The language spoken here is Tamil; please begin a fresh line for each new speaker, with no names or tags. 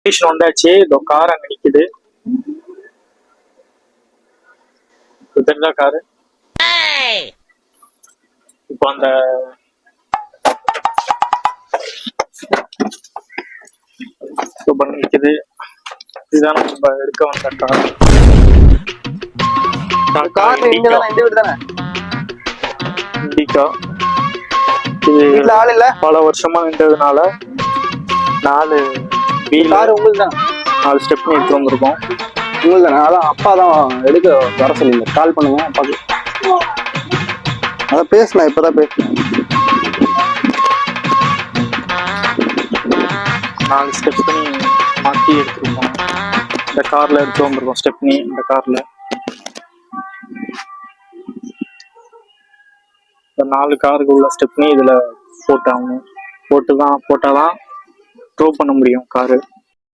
ஸ்டேஷன் வந்தாச்சு. இதோ கார் அங்க நிக்குது. இதுதான் காரு. இப்போ அந்த சூப்பர் நிக்குது. இதுதான் நம்ம எடுக்க வந்த கார். இண்டிகா. இது
ஆள் இல்ல,
பல வருஷமா நின்றதுனால 4 ஸ்டெப்னி எடுத்து வந்திருக்கோம்.
உங்களுக்கு தானே? அதான் அப்பா தான் எடுக்க வர சொல்லியிருந்தேன். கால் பண்ணுங்க அப்பாக்கு. அதான் பேசலாம், இப்பதான் பேசலாம்.
4 ஸ்டெப்னி மாற்றி எடுத்துருக்கோம். இந்த கார்ல எடுத்து வந்திருக்கோம் ஸ்டெப்னி. இந்த கார்ல இந்த 4 காருக்கு உள்ள ஸ்டெப்னி இதுல போட்டாதான் ட்ரோ பண்ண முடியும் காரு.